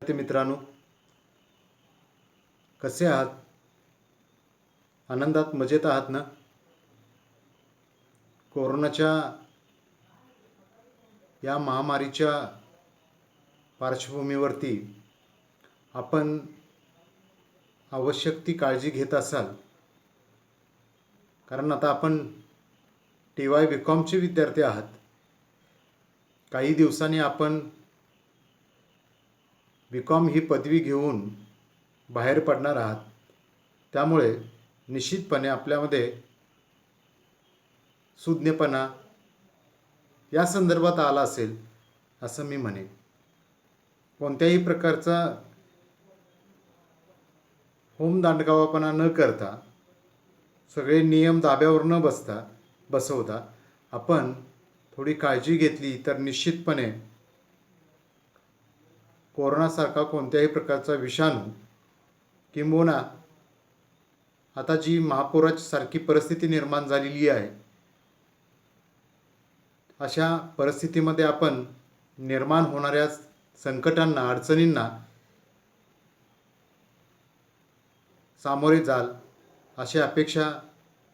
विद्यार्थी मित्रांनो, कसे आहात? आनंदात मजेत आहात ना? कोरोनाच्या या महामारीच्या पार्श्वभूमीवरती आपण आवश्यक ती काळजी घेत असाल, कारण आता आपण TY BComचे विद्यार्थी आहात. काही दिवसांनी आपण BCom ही पदवी घेऊन बाहेर पडणार आहात. त्यामुळे निश्चितपणे आपल्यामध्ये सुज्ञपणा या संदर्भात आला असेल असं मी म्हणेन. कोणत्याही प्रकारचा दांडगावापणा न करता, सगळे नियम धाब्यावर न बसवता आपण थोडी काळजी घेतली तर निश्चितपणे कोरोनासारखा कोणत्याही प्रकारचा विषाणू किंबहुना आता जी महापुराची सारखी परिस्थिती निर्माण झालेली आहे, अशा परिस्थितीमध्ये आपण निर्माण होणाऱ्या संकटांना, अडचणींना सामोरे जाल अशी अपेक्षा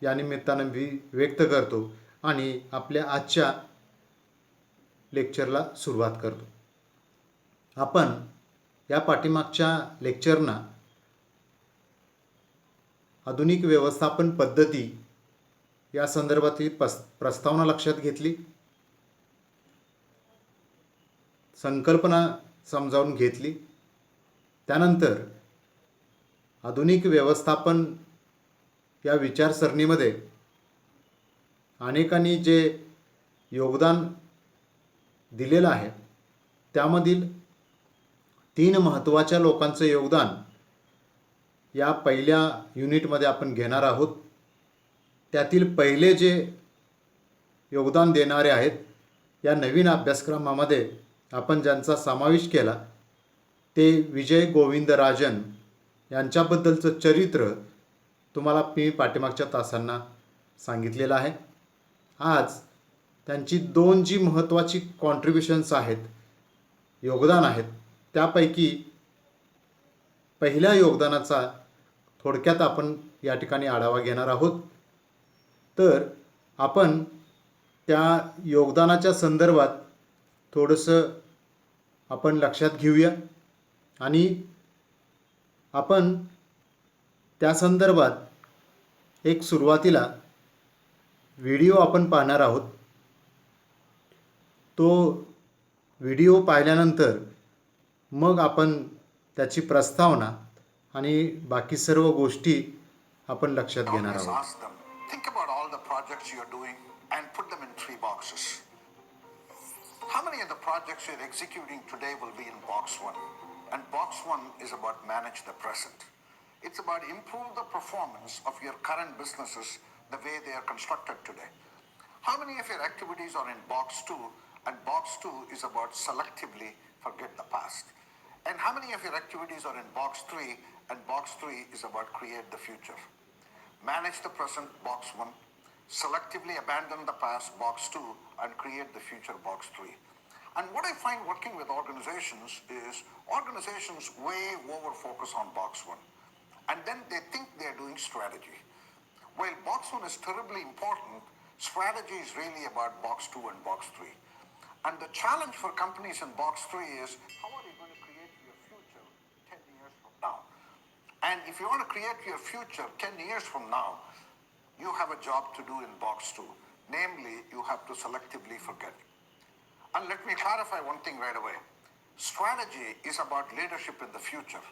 या निमित्तानं मी व्यक्त करतो आणि आपल्या आजच्या लेक्चरला सुरुवात करतो. आपण या पाठीमागच्या लेक्चरना आधुनिक व्यवस्थापन पद्धती या संदर्भातील प्रस्तावना लक्षात घेतली, संकल्पना समजावून घेतली. त्यानंतर आधुनिक व्यवस्थापन या विचारसरणीमध्ये अनेकांनी जे योगदान दिलेलं आहे, त्यामधील 3 महत्त्वाच्या लोकांचं योगदान या पहिल्या युनिटमध्ये आपण घेणार आहोत. त्यातील पहिले जे योगदान देणारे आहेत, या नवीन अभ्यासक्रमामध्ये आपण ज्यांचा समावेश केला ते विजय गोविंदराजन यांच्याबद्दलचं चरित्र तुम्हाला मी पाठीमागच्या तासांना सांगितलेलं आहे. आज त्यांची 2 जी महत्त्वाची कॉन्ट्रिब्युशन्स आहेत, योगदान आहेत, त्यापैकी पहिल्या योगदानाचा थोडक्यात आपण या ठिकाणी आढावा घेणार आहोत. तर आपण त्या योगदानाच्या संदर्भात थोडंसं आपण लक्षात घेऊया आणि आपण त्या संदर्भात एक सुरुवातीला व्हिडिओ आपण पाहणार आहोत. तो व्हिडिओ पाहिल्यानंतर मग आपण त्याची प्रस्तावना आणि बाकी सर्व गोष्टी आपण लक्षात घेणार आहोत. Think about all the projects you're doing and put them in 3 boxes. How many of the projects you're executing today will be in box 1? And box 1 is about manage the present. It's about improve the performance of your current businesses the way they are constructed today. How many of your activities are in box 2? And box 2 is about selectively forget the past. And how many of your activities are in box 3? And box 3 is about create the future. Manage the present, box 1. Selectively abandon the past, box 2. And create the future, box 3. And what I find working with organizations is organizations way over focus on box 1. And then they think they're doing strategy. While box 1 is terribly important, strategy is really about box 2 and box 3. And the challenge for companies in box 3 is, how are you going to create your future 10 years from now? And if you want to create your future 10 years from now, you have a job to do in box 2. Namely, you have to selectively forget. And let me clarify one thing right away. Strategy is about leadership in the future.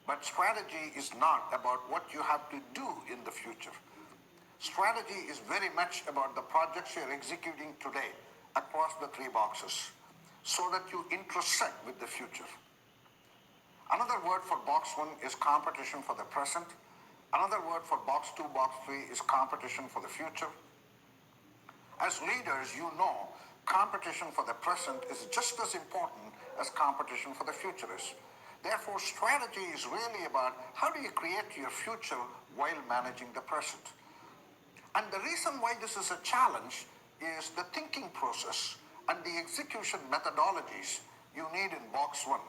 But strategy is not about what you have to do in the future. Strategy is very much about the projects you're executing today across the 3 boxes so that you intersect with the future. Another word for box 1 is competition for the present. Another word for box 2, box 3 is competition for the future. As leaders, you know competition for the present is just as important as competition for the future is. Therefore, strategy is really about how do you create your future while managing the present. And the reason why this is a challenge is the thinking process and the execution methodologies you need in box 1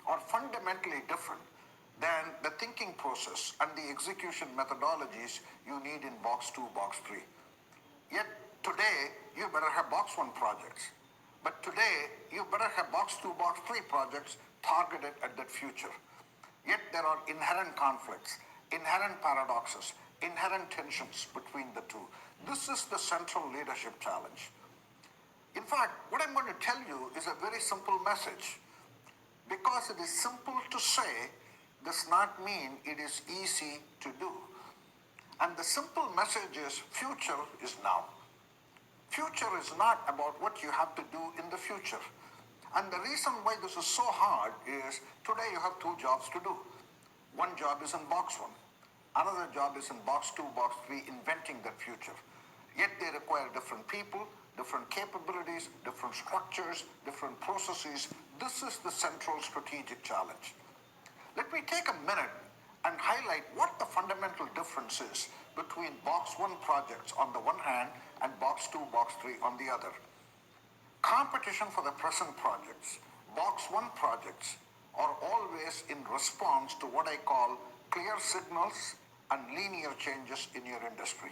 are fundamentally different than the thinking process and the execution methodologies you need in box 2, box 3. Yet today, you better have box 1 projects. But today, you better have box 2, box 3 projects targeted at that future. Yet there are inherent conflicts, inherent paradoxes, inherent tensions between the two. This is the central leadership challenge. In fact, what I'm going to tell you is a very simple message. Because it is simple to say does not mean it is easy to do. And the simple message is future is now. Future is not about what you have to do in the future. And the reason why this is so hard is today you have 2 jobs to do. One job is in box 1. Another job is in box 2, box 3, inventing that future. Yet they require different people, different capabilities, different structures, different processes. This is the central strategic challenge. Let me take a minute and highlight what the fundamental difference is between box 1 projects on the one hand and box 2, box 3 on the other. Competition for the present projects, box 1 projects, are always in response to what I call clear signals and linear changes in your industry.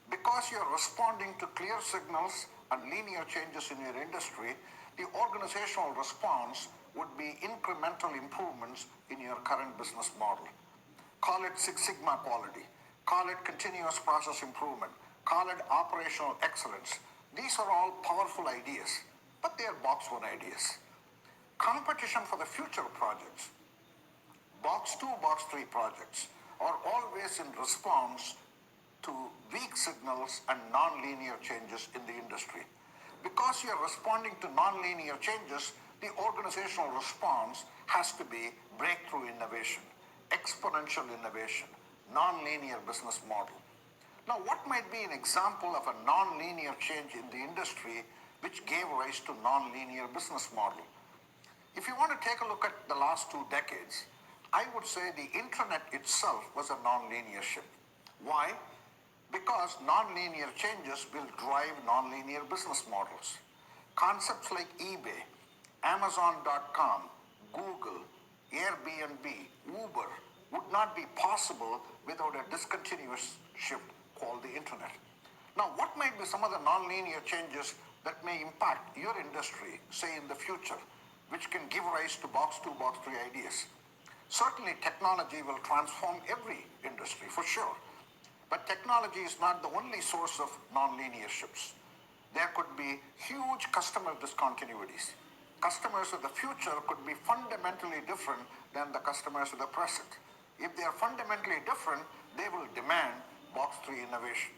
Because you're responding to clear signals and linear changes in your industry, the organizational response would be incremental improvements in your current business model. Call it Six Sigma quality, call it continuous process improvement, call it operational excellence. These are all powerful ideas, but they are box 1 ideas. Competition for the future projects, box 2, box 3 projects, are always in response to weak signals and non-linear changes in the industry. Because you're responding to non-linear changes, the organizational response has to be breakthrough innovation, exponential innovation, non-linear business model. Now, what might be an example of a non-linear change in the industry which gave rise to non-linear business model? If you want to take a look at the last 2 decades, I would say the internet itself was a non-linear shift. Why? Because non-linear changes will drive non-linear business models. Concepts like eBay, Amazon.com, Google, Airbnb, Uber would not be possible without a discontinuous shift called the internet. Now, what might be some of the non-linear changes that may impact your industry, say in the future, which can give rise to box 2, box 3 ideas? Certainly, technology will transform every industry, for sure. But technology is not the only source of non-linear shifts. There could be huge customer discontinuities. Customers of the future could be fundamentally different than the customers of the present. If they are fundamentally different, they will demand box 3 innovation.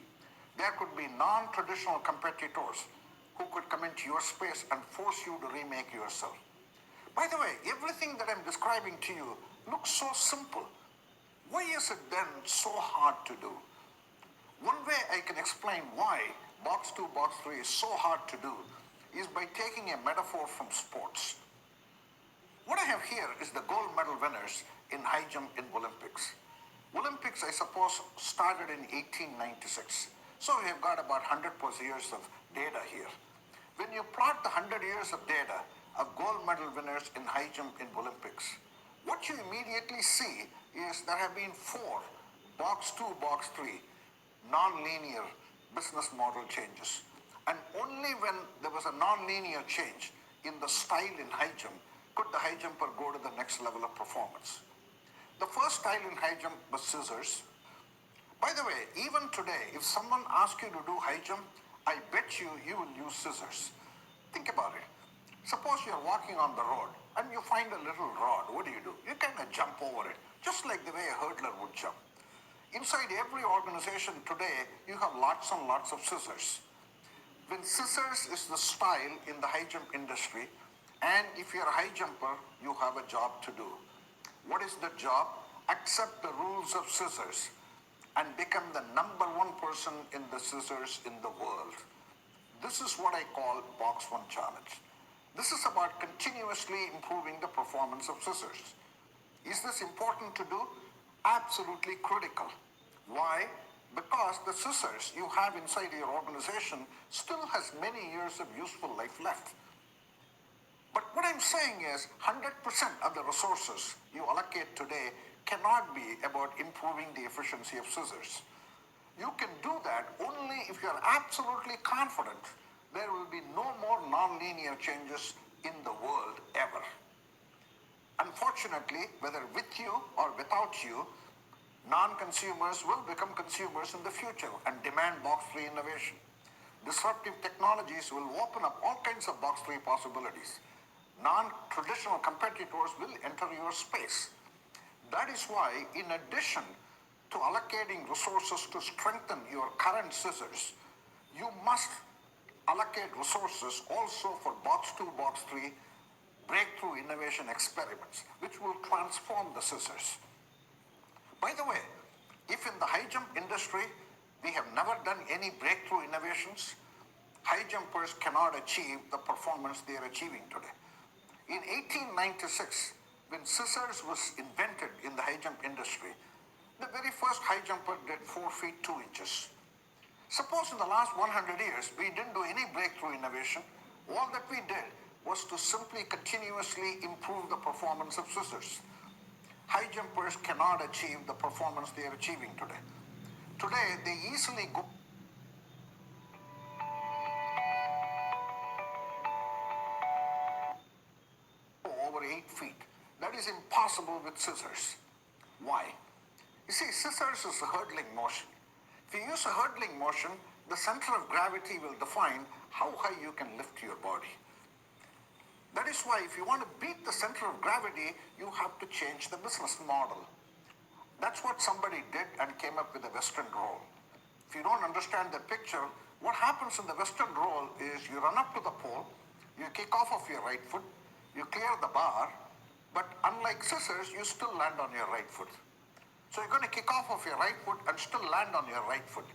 There could be non-traditional competitors who could come into your space and force you to remake yourself. By the way, everything that I'm describing to you looks so simple. Why is it then so hard to do? One way I can explain why box 2, box 3 is so hard to do is by taking a metaphor from sports. What I have here is the gold medal winners in high jump in Olympics. Olympics, I suppose, started in 1896. So we have got about 100 plus years of data here. When you plot the 100 years of data of gold medal winners in high jump in Olympics, what you immediately see is there have been 4 box 2, box 3 non-linear business model changes. And only when there was a non-linear change in the style in high jump could the high jumper go to the next level of performance. The first style in high jump was scissors. By the way, even today, if someone asks you to do high jump, I bet you will use scissors. Think about it. Suppose you're walking on the road and you find a little rod. What do? You kind of jump over it, just like the way a hurdler would jump. Inside every organization today, you have lots and lots of scissors. When scissors is the style in the high jump industry, and if you're a high jumper, you have a job to do. What is the job? Accept the rules of scissors and become the number 1 person in the scissors in the world. This is what I call box 1 challenge. This is about continuously improving the performance of scissors. Is this important to do? Absolutely critical. Why? Because the scissors you have inside your organization still has many years of useful life left. But what I'm saying is 100% of the resources you allocate today cannot be about improving the efficiency of scissors. You can do that only if you're absolutely confident there will be no more nonlinear changes in the world ever. Unfortunately, whether with you or without you, non-consumers will become consumers in the future and demand box-free innovation. Disruptive technologies will open up all kinds of box-free possibilities. Non-traditional competitors will enter your space. That is why, in addition to allocating resources to strengthen your current scissors, you must allocate resources also for box 2, box 3 breakthrough innovation experiments, which will transform the scissors. By the way, if in the high jump industry we have never done any breakthrough innovations, high jumpers cannot achieve the performance they are achieving today. In 1896, when scissors was invented in the high jump industry, the very first high jumper did 4 feet 2 inches. Suppose in the last 100 years we didn't do any breakthrough innovation, all that we did was to simply continuously improve the performance of scissors. High jumpers cannot achieve the performance they are achieving today. Today, they easily go over 8 feet. That is impossible with scissors. Why? You see, scissors is a hurdling motion. If you use a hurdling motion, the center of gravity will define how high you can lift your body. That is why if you want to beat the center of gravity, you have to change the business model. That's what somebody did and came up with the Western roll. If you don't understand the picture, what happens in the Western roll is you run up to the pole, you kick off of your right foot, you clear the bar, but unlike scissors, you still land on your right foot. So you're going to kick off of your right foot and still land on your right foot.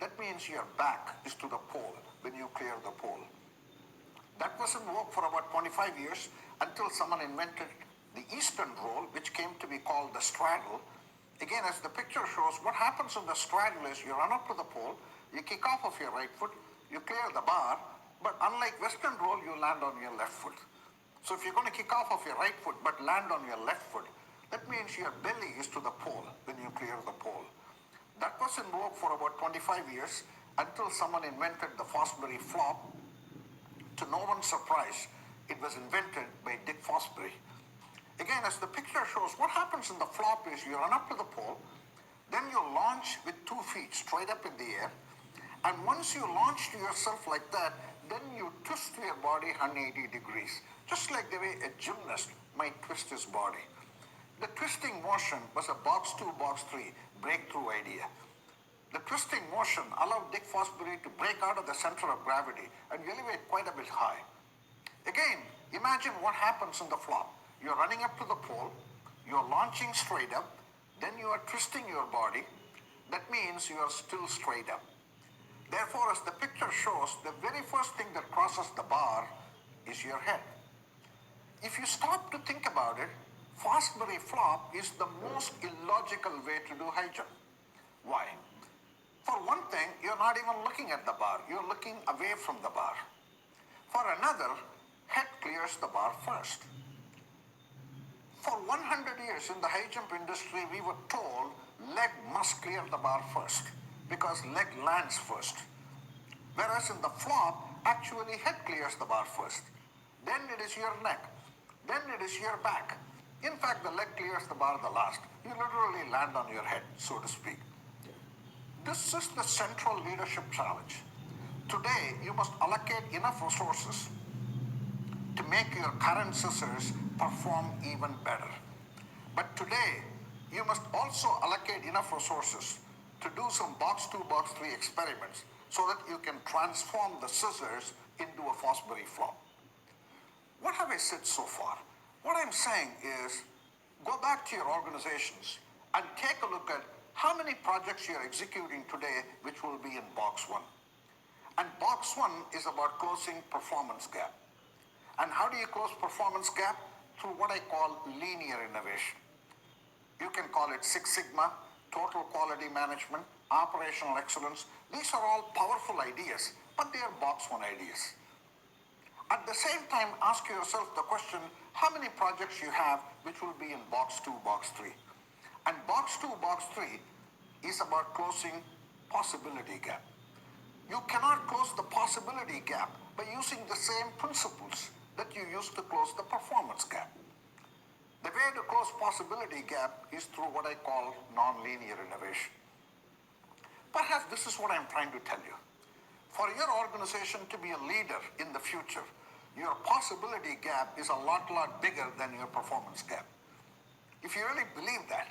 That means your back is to the pole when you clear the pole. That was in vogue for about 25 years until someone invented the Eastern roll, which came to be called the straddle. Again, as the picture shows, what happens in the straddle is you run up to the pole, you kick off of your right foot, you clear the bar, but unlike Western roll, you land on your left foot. So if you're going to kick off of your right foot but land on your left foot, that means your belly is to the pole when you clear the pole. That was in vogue for about 25 years until someone invented the Fosberry Flop. To no one's surprise, it was invented by Dick Fosberry. Again, as the picture shows, what happens in the flop is you run up to the pole, then you launch with 2 feet straight up in the air, and once you launch to yourself like that, then you twist your body 180 degrees, just like the way a gymnast might twist his body. The twisting motion was a box 2, box 3 breakthrough idea. The twisting motion allowed Dick Fosberry to break out of the center of gravity and elevate quite a bit high. Again, imagine what happens in the flop. You're running up to the pole, you're launching straight up, then you are twisting your body. That means you are still straight up. Therefore, as the picture shows, the very first thing that crosses the bar is your head. If you stop to think about it, Fosberry Flop is the most illogical way to do high jump. Why? For one thing, you're not even looking at the bar. You're looking away from the bar. For another, head clears the bar first. For 100 years in the high jump industry, we were told leg must clear the bar first because leg lands first. Whereas in the flop, actually head clears the bar first. Then it is your neck. Then it is your back. In fact, the leg clears the bar the last. You literally land on your head, so to speak. This is the central leadership challenge. Today, you must allocate enough resources to make your current scissors perform even better. But today, you must also allocate enough resources to do some box 2, box 3 experiments so that you can transform the scissors into a Fosberry Flop. What have I said so far? What I'm saying is go back to your organizations and take a look at how many projects you're executing today which will be in box 1. And box 1 is about closing performance gap. And how do you close performance gap? Through what I call linear innovation. You can call it Six Sigma, total quality management, operational excellence. These are all powerful ideas, but they are box 1 ideas. At the same time, ask yourself the question, how many projects you have which will be in box 2, box 3? And box 2, box 3 is about closing possibility gap. You cannot close the possibility gap by using the same principles that you used to close the performance gap. The way to close possibility gap is through what I call nonlinear innovation. Perhaps this is what I'm trying to tell you. For your organization to be a leader in the future, your possibility gap is a lot bigger than your performance gap. If you really believe that,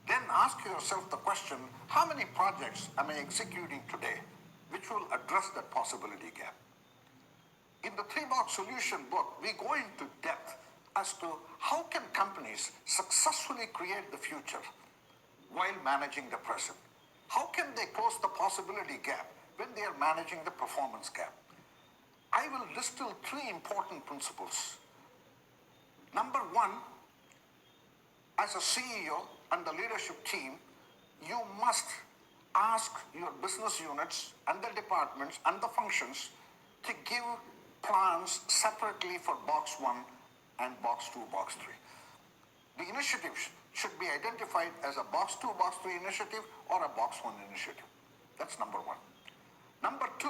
then ask yourself the question, how many projects am I executing today which will address that possibility gap? In the 3-box solution book, we go into depth as to how can companies successfully create the future while managing the present. How can they close the possibility gap when they are managing the performance gap? I will distill 3 important principles. Number 1, as a CEO and the leadership team, you must ask your business units and the departments and the functions to give plans separately for box 1 and box 2, box 3. The initiative should be identified as a box 2, box 3 initiative or a box 1 initiative. That's number 1. Number 2,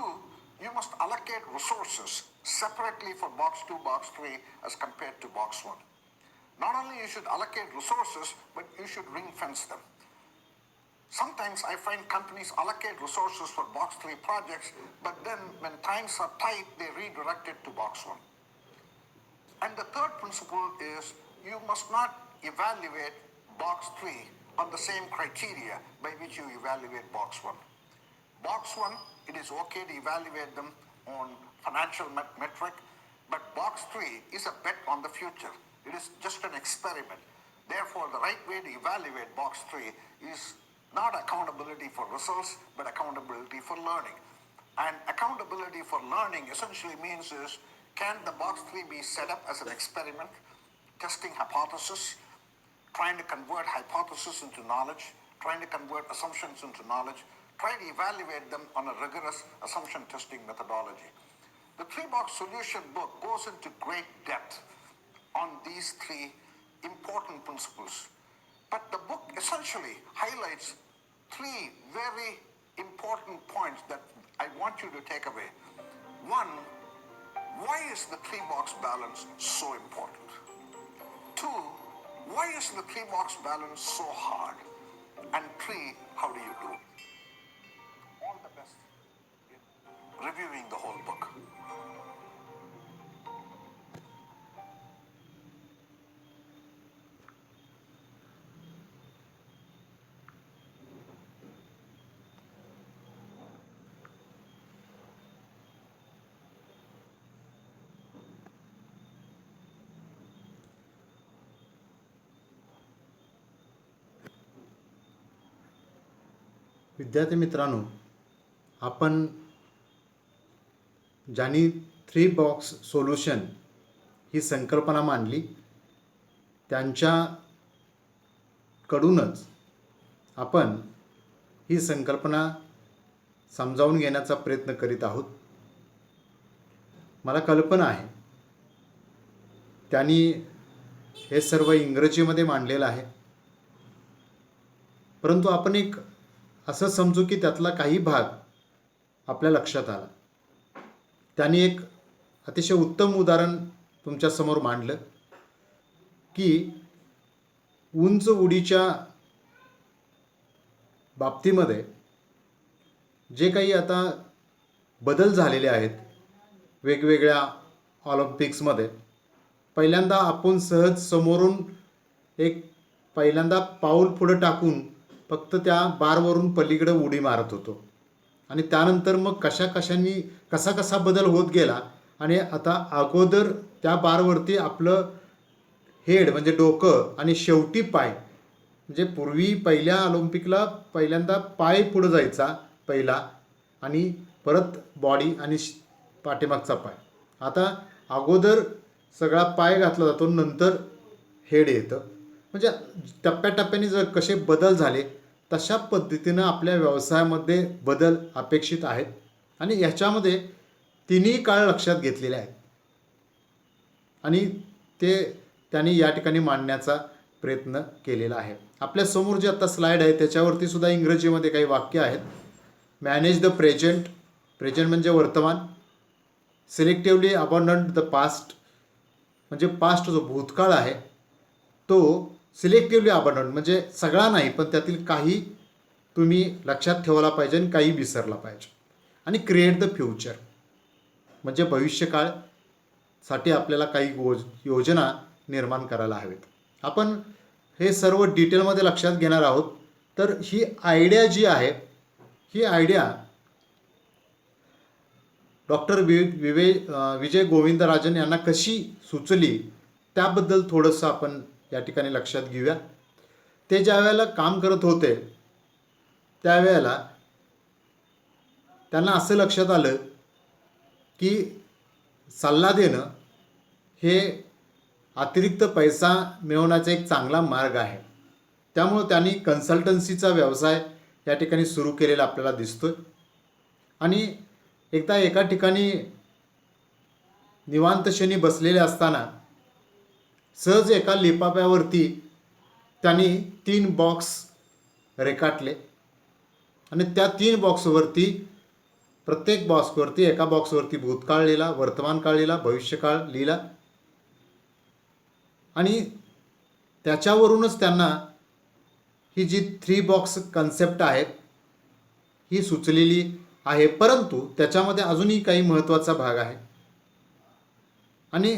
you must allocate resources separately for box 2, box 3 as compared to box 1. Not only you should allocate resources, but you should ring fence them. Sometimes I find companies allocate resources for box 3 projects, but then when times are tight, they redirect it to box 1. And the third principle is you must not evaluate box 3 on the same criteria by which you evaluate box 1. Box 1, it is okay to evaluate them on financial metric, but box 3 is a bet on the future. It is just an experiment. Therefore, the right way to evaluate box 3 is not accountability for results, but accountability for learning. And accountability for learning essentially means is, can the box 3 be set up as an experiment, testing hypothesis, trying to convert hypothesis into knowledge, trying to convert assumptions into knowledge, try to evaluate them on a rigorous assumption testing methodology. The 3-box solution book goes into great depth on these 3 important principles. But the book essentially highlights 3 very important points that I want you to take away. 1, why is the 3-box balance so important? 2, why is the 3-box balance so hard? And 3, how do you do it? All the best in reviewing the whole book. विद्यार्थी मित्रांनो, आपण ज्यांनी 3-बॉक्स solution ही संकल्पना मांडली त्यांच्याकडूनच आपण ही संकल्पना समजावून घेण्याचा प्रयत्न करीत आहोत. मला कल्पना आहे त्यांनी हे सर्व इंग्रजीमध्ये मांडलेलं आहे, परंतु आपण एक असं समजू की त्यातला काही भाग आपल्या लक्षात आला. त्यांनी एक अतिशय उत्तम उदाहरण तुमच्यासमोर मांडलं की उंच उडीच्या बाबतीमध्ये जे काही आता बदल झालेले आहेत वेगवेगळ्या ऑलिम्पिक्समध्ये, पहिल्यांदा आपण सहज समोरून एक पहिल्यांदा पाऊल पुढे टाकून फक्त त्या बारवरून पलीकडे उडी मारत होतो आणि त्यानंतर मग कसा बदल होत गेला आणि आता अगोदर त्या बारवरती आपलं हेड म्हणजे डोकं आणि शेवटी पाय, म्हणजे पूर्वी पहिल्या ऑलिम्पिकला पहिल्यांदा पाय पुढे जायचा पहिला आणि परत बॉडी आणि पाठीमागचा पाय. आता अगोदर सगळा पाय घातला जातो, नंतर हेड येतं. म्हणजे टप्प्याटप्प्याने जर कसे बदल झाले तशा पद्धतीनं आपल्या व्यवसायामध्ये बदल अपेक्षित आहेत आणि ह्याच्यामध्ये 3ही काळ लक्षात घेतलेले आहेत. आणि ते त्यांनी या ठिकाणी मांडण्याचा प्रयत्न केलेला आहे. आपल्यासमोर जे आता स्लाईड आहे त्याच्यावरती सुद्धा इंग्रजीमध्ये काही वाक्य आहेत. मॅनेज द प्रेझेंट, प्रेझेंट म्हणजे वर्तमान. सिलेक्टिव्हली अबॉन्डन द पास्ट, म्हणजे पास्ट जो भूतकाळ आहे तो सिलेक्टिव्हली अबॉन्डन म्हणजे सगळा नाही, पण त्यातील काही तुम्ही लक्षात ठेवला पाहिजे आणि काही विसरला पाहिजे. आणि क्रिएट द फ्युचर म्हणजे भविष्यकाळसाठी आपल्याला काही योजना निर्माण करायला हवेत. आपण हे सर्व डिटेलमध्ये लक्षात घेणार आहोत. तर ही आयडिया जी आहे, ही आयडिया डॉक्टर विजय गोविंदराजन यांना कशी सुचली त्याबद्दल थोडंसं आपण या ठिकाणी लक्षात घेऊया. ते ज्या वेळेला काम करत होते त्यावेळेला त्यांना असं लक्षात आलं की सल्ला देणं हे अतिरिक्त पैसा मिळवण्याचा एक चांगला मार्ग आहे. त्यामुळं त्यांनी कन्सल्टन्सीचा व्यवसाय या ठिकाणी सुरू केलेला आपल्याला दिसतोय. आणि एकदा एका ठिकाणी निवांतशनी बसलेले असताना सहज एका लिफाफ्यावरती त्यांनी 3 बॉक्स रेखाटले आणि त्या 3 बॉक्सवरती प्रत्येक बॉक्सवरती एका बॉक्सवरती भूतकाळ लिहिला, वर्तमान काळ लिहिला, भविष्यकाळ लिहिला आणि त्याच्यावरूनच त्यांना ही जी 3 बॉक्स कन्सेप्ट आहे ही सुचलेली आहे. परंतु त्याच्यामध्ये अजूनही काही महत्त्वाचा भाग आहे. आणि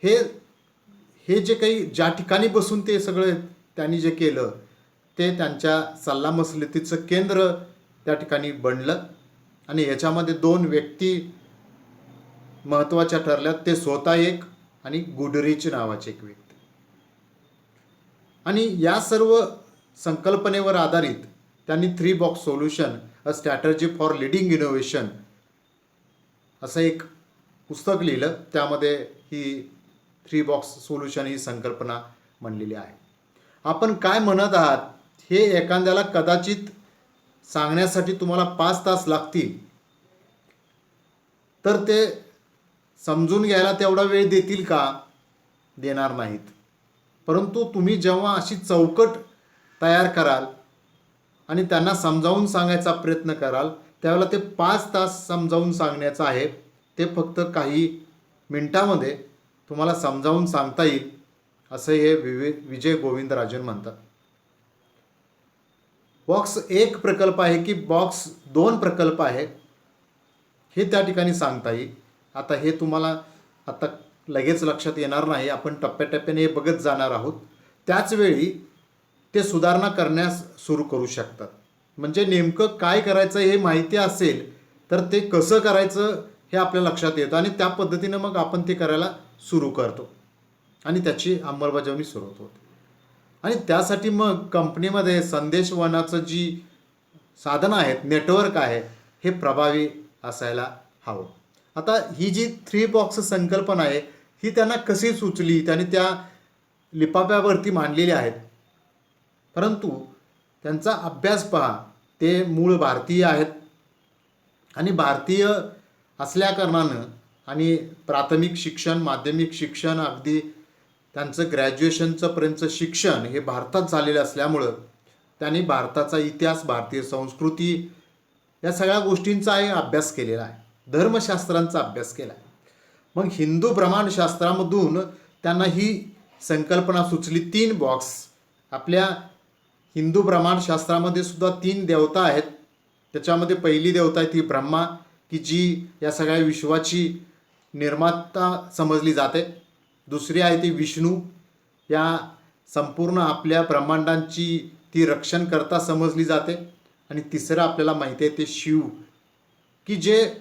हे जे काही ज्या ठिकाणी बसून ते सगळं त्यांनी जे केलं ते त्यांच्या सल्लामसलतीचं केंद्र त्या ठिकाणी बनलं. आणि याच्यामध्ये 2 व्यक्ती महत्त्वाच्या ठरल्यात. ते स्वतः एक आणि गुडरिच नावाचे एक व्यक्ती. आणि या सर्व संकल्पनेवर आधारित त्यांनी 3 box solution a strategy for leading innovation असं एक पुस्तक लिहिलं. त्यामध्ये ही 3 बॉक्स सोल्युशन ही संकल्पना म्हणलेली आहे. आपण काय म्हणत आहात हे एखाद्याला कदाचित सांगण्यासाठी तुम्हाला 5 तास लागतील, तर ते समजून घ्यायला तेवढा वेळ देतील का? देणार नाहीत. परंतु तुम्ही जेव्हा अशी चौकट तयार कराल आणि त्यांना समजावून सांगायचा प्रयत्न कराल त्यावेळेला ते 5 तास समजावून सांगण्याचं आहे ते फक्त काही मिनिटामध्ये तुम्हाला समजावून सांगता येईल असं हे विजय गोविंदराजन म्हणतात. बॉक्स 1 प्रकल्प आहे की बॉक्स 2 प्रकल्प आहे हे त्या ठिकाणी सांगता येईल. आता हे तुम्हाला आता लगेच लक्षात येणार नाही, आपण टप्प्याटप्प्याने हे बघत जाणार आहोत. त्याचवेळी ते सुधारणा करण्यास सुरू करू शकतात. म्हणजे नेमकं काय करायचं हे माहिती असेल तर ते कसं करायचं हे आपल्या लक्षात येतं आणि त्या पद्धतीनं मग आपण ते करायला सुरू करतो आणि त्याची अंमलबजावणी सुरू होते. आणि त्यासाठी मग कंपनीमध्ये संदेशवहनाचं जी साधनं आहेत, नेटवर्क आहे, हे प्रभावी असायला हवं. आता ही जी 3 बॉक्स संकल्पना आहे ही त्यांना कशी सुचली, त्यांनी त्या लिफाफ्यावरती मांडलेली आहेत. परंतु त्यांचा अभ्यास पहा, ते मूळ भारतीय आहेत आणि भारतीय असल्याकारणानं आणि प्राथमिक शिक्षण, माध्यमिक शिक्षण, अगदी त्यांचं ग्रॅज्युएशनचं पर्यंतचं शिक्षण हे भारतात झालेलं असल्यामुळं त्यांनी भारताचा इतिहास, भारतीय संस्कृती या सगळ्या गोष्टींचा अभ्यास केलेला आहे. धर्मशास्त्रांचा अभ्यास केला आहे. मग हिंदू ब्रह्मांडशास्त्रामधून त्यांना ही संकल्पना सुचली. 3 बॉक्स. आपल्या हिंदू ब्रह्मांडशास्त्रामध्ये सुद्धा 3 देवता आहेत. त्याच्यामध्ये पहिली देवता आहे ती ब्रह्मा, की जी या सगळ्या विश्वाची निर्माता समजली जाते. दुसरी आहे ती विष्णू, या संपूर्ण आपल्या ब्रह्मांडांची ती रक्षणकर्ता समजली जाते. आणि तिसरं आपल्याला माहिती आहे ते शिव, की जे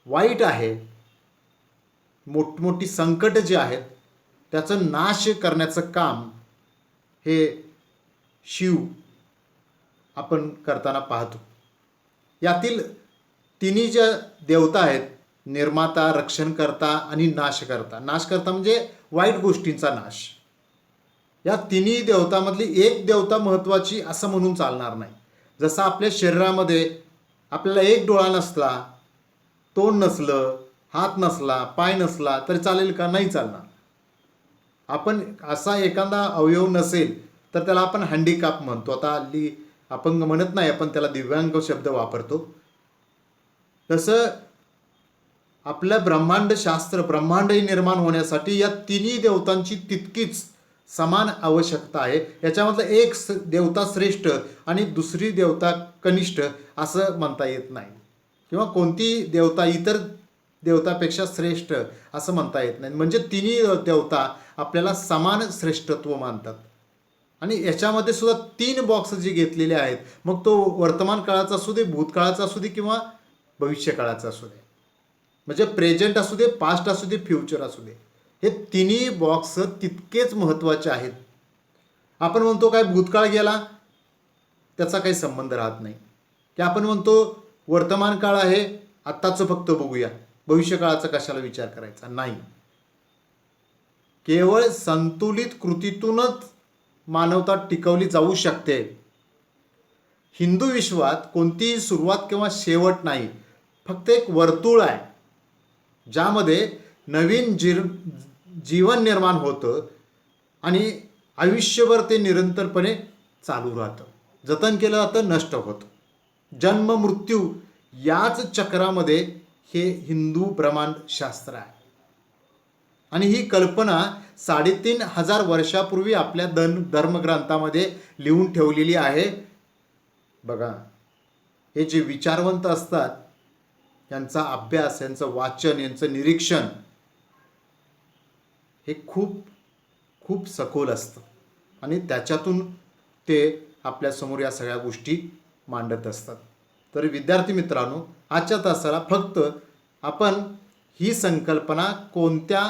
वाईट आहे, मोठमोठी संकट जे आहेत त्याचं नाश करण्याचं काम हे शिव आपण करताना पाहतो. यातील तिन्ही ज्या देवता आहेत, निर्माता, रक्षणकर्ता आणि नाशकर्ता. नाशकर्ता म्हणजे वाईट गोष्टींचा नाश. या तिन्ही देवतामधली एक देवता महत्त्वाची असं म्हणून चालणार नाही. जसं आपल्या शरीरामध्ये आपल्याला एक डोळा नसला, तोंड नसलं, हात नसला, पाय नसला तरी चालेल का? नाही चालणार. आपण असा एखादा अवयव नसेल तर त्याला आपण हँडिकॅप म्हणतो. आता हल्ली अपंग म्हणत नाही, आपण त्याला दिव्यांग शब्द वापरतो. तसं आपलं ब्रह्मांडशास्त्र, ब्रह्मांडही निर्माण होण्यासाठी या तिन्ही देवतांची तितकीच समान आवश्यकता आहे. याच्यामधलं एक देवता श्रेष्ठ आणि दुसरी देवता कनिष्ठ असं म्हणता येत नाही, किंवा कोणती देवता इतर देवतापेक्षा श्रेष्ठ असं म्हणता येत नाही. म्हणजे तिन्ही देवता आपल्याला समान श्रेष्ठत्व मानतात. आणि याच्यामध्ये सुद्धा 3 बॉक्स जे घेतलेले आहेत, मग तो वर्तमान काळाचा असू दे, भूतकाळाचा असू दे किंवा भविष्यकाळाचा असू दे, म्हणजे प्रेझेंट असू दे, पास्ट असू दे, फ्युचर असू दे, हे तिन्ही बॉक्स तितकेच महत्त्वाचे आहेत. आपण म्हणतो काय भूतकाळ गेला त्याचा काही संबंध राहत नाही, की आपण म्हणतो वर्तमान काळ आहे आत्ताचं फक्त बघूया, भविष्यकाळाचा कशाला विचार करायचा नाही. केवळ संतुलित कृतीतूनच मानवता टिकवली जाऊ शकते. हिंदू विश्वात कोणतीही सुरुवात किंवा शेवट नाही, फक्त एक वर्तुळ आहे ज्यामध्ये नवीन जीवन निर्माण होतं आणि आयुष्यभर ते निरंतरपणे चालू राहतं, जतन केलं जातं, नष्ट होतं. जन्म मृत्यू याच चक्रामध्ये हे हिंदू ब्रह्मांडशास्त्र आहे. आणि ही कल्पना 3,500 वर्षापूर्वी आपल्या धर्मग्रंथामध्ये लिहून ठेवलेली आहे. बघा, हे जे विचारवंत असतात यांचा अभ्यास, यांचं वाचन, यांचं निरीक्षण हे खूप खूप सखोल असतं आणि त्याच्यातून ते आपल्यासमोर या सगळ्या गोष्टी मांडत असतात. तर विद्यार्थी मित्रांनो, आजच्या तासाला फक्त आपण ही संकल्पना कोणत्या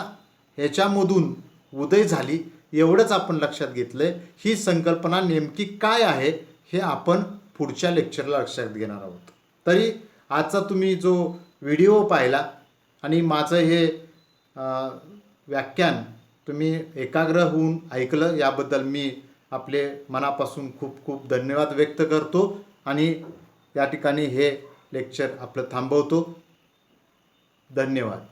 ह्याच्यामधून उदय झाली एवढंच आपण लक्षात घेतलं. ही संकल्पना नेमकी काय आहे हे आपण पुढच्या लेक्चरला लक्षात घेणार आहोत. तरी आजचा तुम्ही जो व्हिडिओ पाहिला आणि माझं हे व्याख्यान तुम्ही एकाग्र होऊन ऐकलं, याबद्दल मी आपले मनापासून खूप खूप धन्यवाद व्यक्त करतो आणि या ठिकाणी हे लेक्चर आपलं थांबवतो. धन्यवाद.